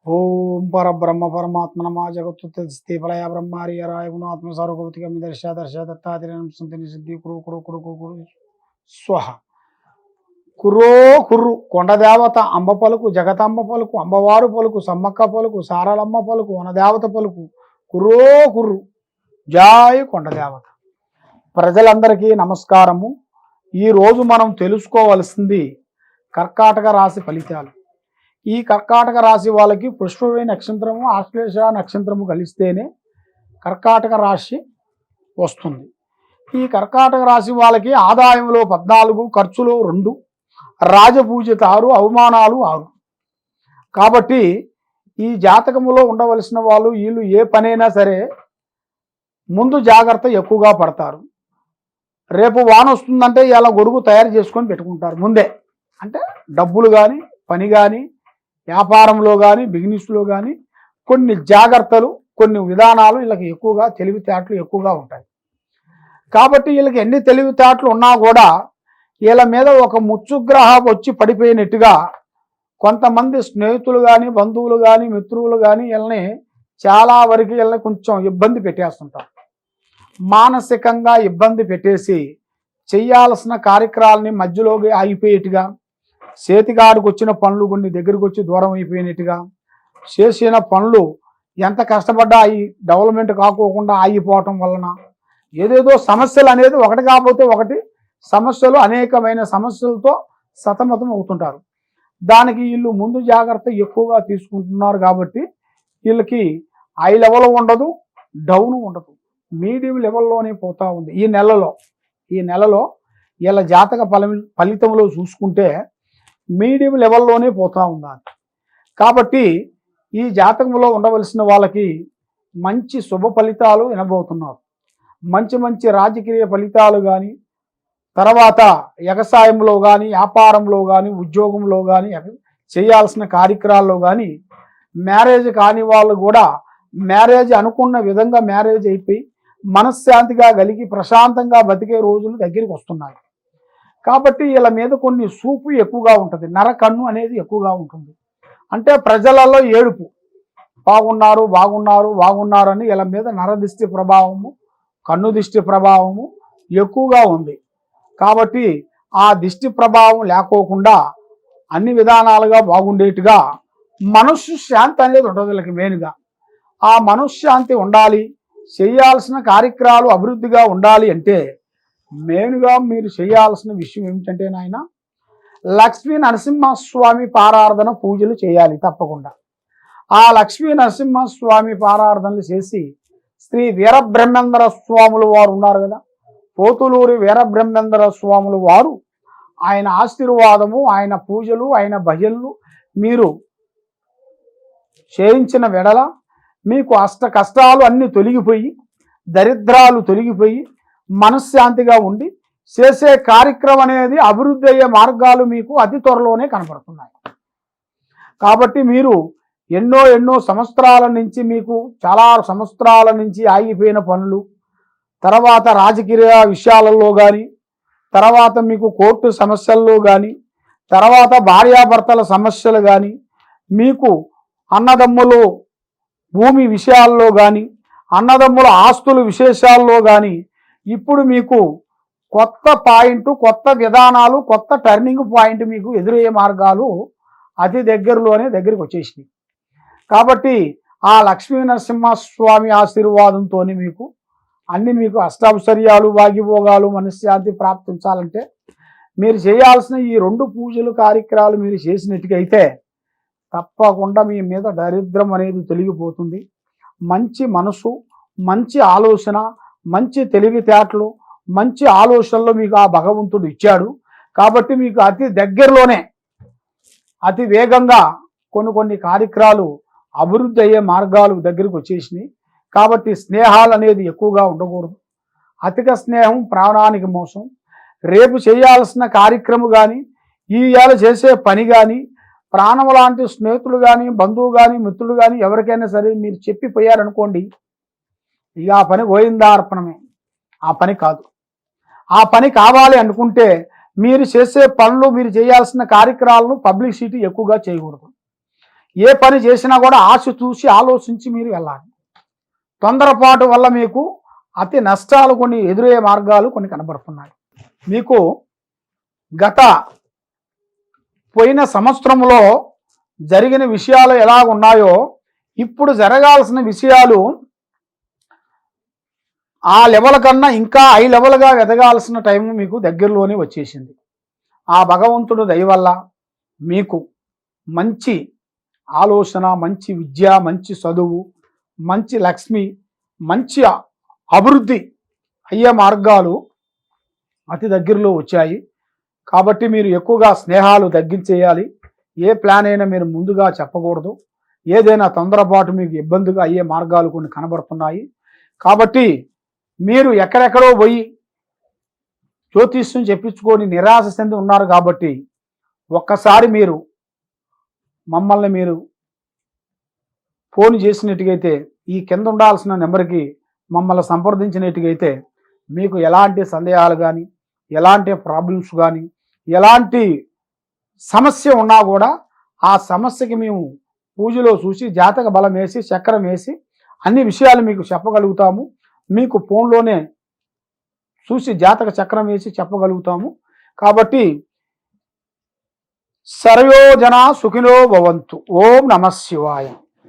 ఓం పరబ్రహ్మ పరమాత్మనమా జగత్తు స్థిపలయ బ్రహ్మారియరాయ గుణాత్మ సర్వగౌతికం దర్శ దర్శ దత్తాత్రేయం సంతిని సిద్ధి కురు కురు కురు కురు కురు స్వహ కుర్రో కుర్రు కొండదేవత అంబ పలుకు జగతంబ పలుకు అంబవారు పలుకు సమ్మక్క పలుకు సారలమ్మ పలుకు వనదేవత పలుకు కుర్రో కుర్రు జాయ్ కొండదేవత. ప్రజలందరికీ నమస్కారము. ఈరోజు మనం తెలుసుకోవలసింది కర్కాటక రాశి ఫలితాలు. ఈ కర్కాటక రాశి వాళ్ళకి పుష్పవే నక్షత్రము ఆశ్లేష నక్షత్రము కలిస్తేనే కర్కాటక రాశి వస్తుంది. ఈ కర్కాటక రాశి వాళ్ళకి ఆదాయంలో 14, ఖర్చులో 2, రాజపూజిత 6, అవమానాలు 6. కాబట్టి ఈ జాతకములో ఉండవలసిన వాళ్ళు వీళ్ళు ఏ పనైనా సరే ముందు జాగ్రత్త ఎక్కువగా పడతారు. రేపు వాన వస్తుందంటే ఇలా గొడుగు తయారు చేసుకొని పెట్టుకుంటారు ముందే. అంటే డబ్బులు కానీ పని కానీ వ్యాపారంలో కానీ బిజినెస్లో కానీ కొన్ని జాగ్రత్తలు కొన్ని విధానాలు వీళ్ళకి ఎక్కువగా తెలివితేటలు ఎక్కువగా ఉంటాయి. కాబట్టి వీళ్ళకి ఎన్ని తెలివితేటలు ఉన్నా కూడా వీళ్ళ మీద ఒక ముచ్చుగ్రహం వచ్చి పడిపోయినట్టుగా కొంతమంది స్నేహితులు కానీ బంధువులు కానీ మిత్రులు కానీ వీళ్ళని చాలా వరకు వీళ్ళని కొంచెం ఇబ్బంది పెట్టేస్తుంటారు. మానసికంగా ఇబ్బంది పెట్టేసి చెయ్యాల్సిన కార్యక్రమాలని మధ్యలోకి ఆగిపోయేట్టుగా, చేతికాడికి వచ్చిన పనులు కొన్ని దగ్గరికి వచ్చి దూరం అయిపోయినట్టుగా, చేసిన పనులు ఎంత కష్టపడ్డా అవి డెవలప్మెంట్ కాకోకుండా ఆగిపోవటం వలన ఏదేదో సమస్యలు అనేది ఒకటి కాకపోతే ఒకటి సమస్యలు అనేకమైన సమస్యలతో సతమతం అవుతుంటారు. దానికి వీళ్ళు ముందు జాగ్రత్త ఎక్కువగా తీసుకుంటున్నారు. కాబట్టి వీళ్ళకి హై లెవెల్ ఉండదు, డౌన్ ఉండదు, మీడియం లెవెల్లోనే పోతూ ఉంది. ఈ నెలలో వీళ్ళ జాతక ఫలితంలో చూసుకుంటే మీడియం లెవెల్లోనే పోతూ ఉన్నారు. కాబట్టి ఈ జాతకంలో ఉండవలసిన వాళ్ళకి మంచి శుభ ఫలితాలు వినబోతున్నారు. మంచి మంచి రాజకీయ ఫలితాలు కానీ, తర్వాత వ్యవసాయంలో కానీ, వ్యాపారంలో కానీ, ఉద్యోగంలో కానీ, చేయాల్సిన కార్యక్రమాల్లో కానీ, మ్యారేజ్ కాని వాళ్ళు కూడా మ్యారేజ్ అనుకున్న విధంగా మ్యారేజ్ అయిపోయి మనశ్శాంతిగా కలిగి ప్రశాంతంగా బతికే రోజులు దగ్గరికి వస్తున్నాయి. కాబట్టి వీళ్ళ మీద కొన్ని సూపు ఎక్కువగా ఉంటుంది, నరకన్ను అనేది ఎక్కువగా ఉంటుంది. అంటే ప్రజలలో ఏడుపు, బాగున్నారు బాగున్నారు బాగున్నారు అని వీళ్ళ మీద నరదిష్టి ప్రభావము, కన్ను దిష్టి ప్రభావము ఎక్కువగా ఉంది. కాబట్టి ఆ దిష్టి ప్రభావం లేకోకుండా అన్ని విధానాలుగా బాగుండేట్టుగా మనస్సు శాంతి అనేది ఉంటుంది వీళ్ళకి మెయిన్గా. ఆ మనశ్శాంతి ఉండాలి, చేయాల్సిన కార్యక్రమాలు అభివృద్ధిగా ఉండాలి అంటే మెయిన్గా మీరు చేయాల్సిన విషయం ఏమిటంటే నాయన లక్ష్మీ నరసింహస్వామి పారార్థన పూజలు చేయాలి తప్పకుండా. ఆ లక్ష్మీ నరసింహస్వామి పారార్థనలు చేసి శ్రీ వీరబ్రహ్మేంద్ర స్వాములు వారు ఉన్నారు కదా, పోతులూరి వీరబ్రహ్మేంద్ర స్వాములు వారు ఆయన ఆశీర్వాదము, ఆయన పూజలు, ఆయన భజనలు మీరు చేయించిన వెడల మీకు అష్ట కష్టాలు అన్నీ తొలగిపోయి, దరిద్రాలు తొలగిపోయి, మనశ్శాంతిగా ఉండి చేసే కార్యక్రమం అనేది అభివృద్ధి అయ్యే మార్గాలు మీకు అతి త్వరలోనే కనపడుతున్నాయి. కాబట్టి మీరు ఎన్నో సంవత్సరాల నుంచి, మీకు చాలా సంవత్సరాల నుంచి ఆగిపోయిన పనులు, తర్వాత రాజకీయ విషయాలలో కానీ, తర్వాత మీకు కోర్టు సమస్యల్లో కానీ, తర్వాత భార్యాభర్తల సమస్యలు కానీ, మీకు అన్నదమ్ములు భూమి విషయాల్లో కానీ, అన్నదమ్ముల ఆస్తుల విశేషాల్లో కానీ ఇప్పుడు మీకు కొత్త పాయింట్, కొత్త విధానాలు, కొత్త టర్నింగ్ పాయింట్ మీకు ఎదురయ్యే మార్గాలు అతి దగ్గరికి వచ్చేసినాయి. కాబట్టి ఆ లక్ష్మీ నరసింహస్వామి ఆశీర్వాదంతో మీకు అష్టాశ్చర్యాలు, భాగ్యభోగాలు, మనశ్శాంతి ప్రాప్తించాలంటే మీరు చేయాల్సిన ఈ 2 పూజలు కార్యక్రమాలు మీరు చేసినట్టుగైతే తప్పకుండా మీ మీద దరిద్రం అనేది తొలగిపోతుంది. మంచి మనసు, మంచి ఆలోచన, మంచి తెలివితేటలు, మంచి ఆలోచనలు మీకు ఆ భగవంతుడు ఇచ్చాడు. కాబట్టి మీకు అతి దగ్గరలోనే అతి వేగంగా కొన్ని కార్యక్రమాలు అభివృద్ధి అయ్యే మార్గాలు దగ్గరికి వచ్చేసినాయి. కాబట్టి స్నేహాలు అనేది ఎక్కువగా ఉండకూడదు. అధిక స్నేహం ప్రాణానికి మోసం. రేపు చేయాల్సిన కార్యక్రమం కానీ, ఈవేళ చేసే పని కానీ, ప్రాణం లాంటి స్నేహితులు కానీ, బంధువు కానీ, మిత్రులు కానీ ఎవరికైనా సరే మీరు చెప్పిపోయారనుకోండి, ఇక ఆ పని గోయిందార్పణమే. ఆ పని కాదు. ఆ పని కావాలి అనుకుంటే మీరు చేసే పనులు, మీరు చేయాల్సిన కార్యక్రమాలను పబ్లిసిటీ ఎక్కువగా చేయకూడదు. ఏ పని చేసినా కూడా ఆశ చూసి ఆలోచించి మీరు వెళ్ళాలి. తొందరపాటు వల్ల మీకు అతి నష్టాలు కొన్ని ఎదురయ్యే మార్గాలు కొన్ని కనబడుతున్నాయి. మీకు గత పోయిన సంవత్సరంలో జరిగిన విషయాలు ఎలా ఉన్నాయో ఇప్పుడు జరగాల్సిన విషయాలు ఆ లెవెల్ కన్నా ఇంకా హై లెవెల్గా ఎదగాల్సిన టైం మీకు దగ్గరలోనే వచ్చేసింది. ఆ భగవంతుడు దయ వల్ల మీకు మంచి ఆలోచన, మంచి విద్య, మంచి చదువు, మంచి లక్ష్మి, మంచి అభివృద్ధి అయ్యే మార్గాలు అతి దగ్గరలో వచ్చాయి. కాబట్టి మీరు ఎక్కువగా స్నేహాలు తగ్గించేయాలి. ఏ ప్లాన్ అయినా మీరు ముందుగా చెప్పకూడదు. ఏదైనా తొందరపాటు మీకు ఇబ్బందిగా అయ్యే మార్గాలు కొన్ని కనబడుతున్నాయి. కాబట్టి మీరు ఎక్కడెక్కడో పోయి జ్యోతిష్యం చెప్పించుకొని నిరాశ చెంది ఉన్నారు. కాబట్టి ఒక్కసారి మీరు మమ్మల్ని మీరు ఫోన్ చేసినట్టుగైతే ఈ కింద ఉండాల్సిన నెంబర్కి మమ్మల్ని సంప్రదించినట్టుగైతే మీకు ఎలాంటి సందేహాలు కానీ, ఎలాంటి ప్రాబ్లమ్స్ కానీ, ఎలాంటి సమస్య ఉన్నా కూడా ఆ సమస్యకి మేము పూజలో చూసి జాతక బలం వేసి చక్రం వేసి అన్ని విషయాలు మీకు చెప్పగలుగుతాము. మీకు ఫోన్లోనే చూసి జాతక చక్రం వేసి చెప్పగలుగుతాము. కాబట్టి సర్వో జనా సుఖినో భవంతు. ఓం నమః శివాయ.